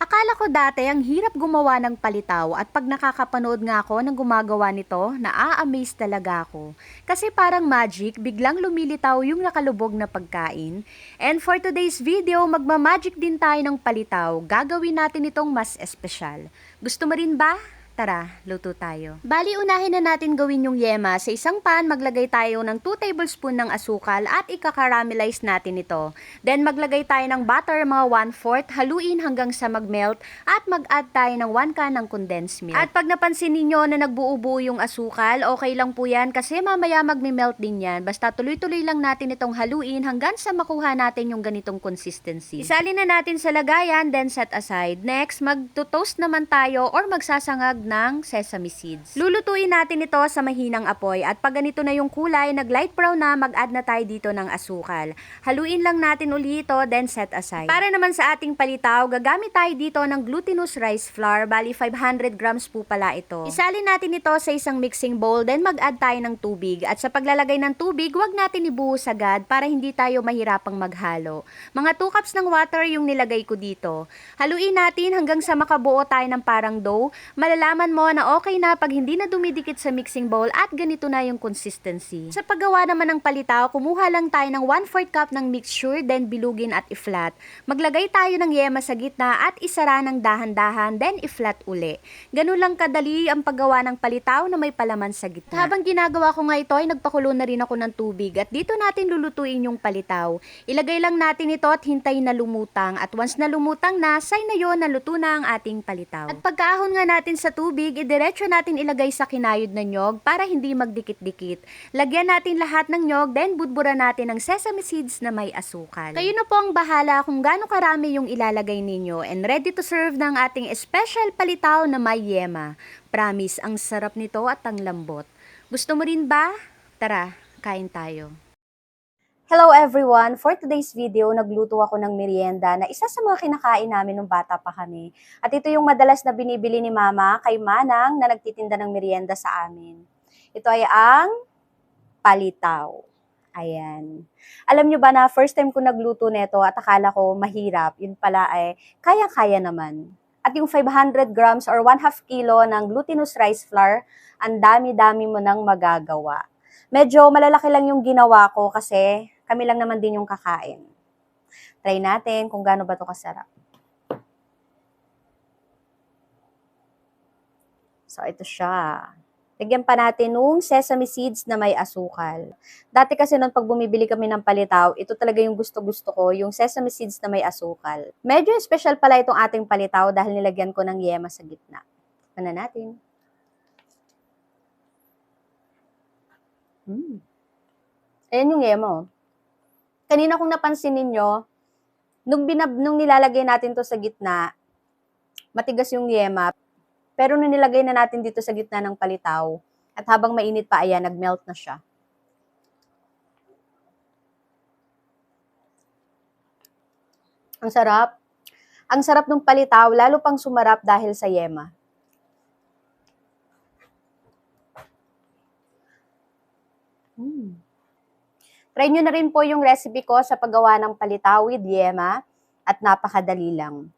Akala ko dati ang hirap gumawa ng palitaw at pag nakakapanood nga ako ng gumagawa nito, naa-amaze talaga ako. Kasi parang magic, biglang lumilitaw yung nakalubog na pagkain. And for today's video, magma-magic din tayo ng palitaw. Gagawin natin itong mas espesyal. Gusto mo rin ba? Tara, luto tayo. Bali, unahin na natin gawin yung yema. Sa isang pan, maglagay tayo ng 2 tablespoon ng asukal at ikakaramelize natin ito. Then, maglagay tayo ng butter, mga 1/4, haluin hanggang sa mag-melt at mag-add tayo ng 1 can ng condensed milk. At pag napansin ninyo na nagbuo-buo yung asukal, okay lang po yan kasi mamaya mag-melt din yan. Basta tuloy-tuloy lang natin itong haluin hanggang sa makuha natin yung ganitong consistency. Isalin na natin sa lagayan, then set aside. Next, mag-toast naman tayo or magsasangag ng sesame seeds. Lulutuin natin ito sa mahinang apoy at pag ganito na yung kulay, nag-light brown na, mag-add na tayo dito ng asukal. Haluin lang natin uli ito, then set aside. Para naman sa ating palitaw, gagamit tayo dito ng glutinous rice flour, bali 500 grams po pala ito. Isalin natin ito sa isang mixing bowl, then mag-add tayo ng tubig. At sa paglalagay ng tubig, huwag natin ibuhos agad para hindi tayo mahirapang maghalo. Mga 2 cups ng water yung nilagay ko dito. Haluin natin hanggang sa makabuo tayo ng parang dough. Malalaman mo na okay na pag hindi na dumidikit sa mixing bowl at ganito na yung consistency. Sa paggawa naman ng palitaw, kumuha lang tayo ng 1/4 cup ng mixture, then bilugin at i-flat. Maglagay tayo ng yema sa gitna at isara ng dahan-dahan, then i-flat uli. Ganun lang kadali ang paggawa ng palitaw na may palaman sa gitna. Habang ginagawa ko nga ito ay nagpakulo na rin ako ng tubig at dito natin lulutuin yung palitaw. Ilagay lang natin ito at hintayin na lumutang at once na lumutang na, sign na yun na luto na ang ating palitaw. At pagkaahon nga natin sa tubig, idiretso natin ilagay sa kinayod na nyog para hindi magdikit-dikit. Lagyan natin lahat ng nyog, then budburan natin ng sesame seeds na may asukal. Kayo na po ang bahala kung gaano karami yung ilalagay ninyo and ready to serve ng ating special palitaw na may yema. Promise, ang sarap nito at ang lambot. Gusto mo rin ba? Tara, kain tayo. Hello everyone! For today's video, nagluto ako ng merienda na isa sa mga kinakain namin nung bata pa kami. At ito yung madalas na binibili ni Mama kay Manang na nagtitinda ng merienda sa amin. Ito ay ang palitaw. Ayan. Alam nyo ba na first time ko nagluto nito at akala ko mahirap, yun pala ay kaya-kaya naman. At yung 500 grams or 1/2 kilo ng glutinous rice flour, ang dami-dami mo nang magagawa. Medyo malalaki lang yung ginawa ko kasi kami lang naman din yung kakain. Try natin kung gaano ba ito kasarap. So, ito siya. Lagyan pa natin nung sesame seeds na may asukal. Dati kasi nung pag bumibili kami ng palitaw, ito talaga yung gusto-gusto ko, yung sesame seeds na may asukal. Medyo special pala itong ating palitaw dahil nilagyan ko ng yema sa gitna. Tignan na natin. Ayan yung yema, oh. Kanina kung napansin ninyo, nung nilalagay natin to sa gitna, matigas yung yema. Pero nung nilagay na natin dito sa gitna ng palitaw, at habang mainit pa, ayan, nag-melt na siya. Ang sarap. Ang sarap ng palitaw, lalo pang sumarap dahil sa yema. Try nyo na rin po yung recipe ko sa paggawa ng palitaw with yema at napakadali lang.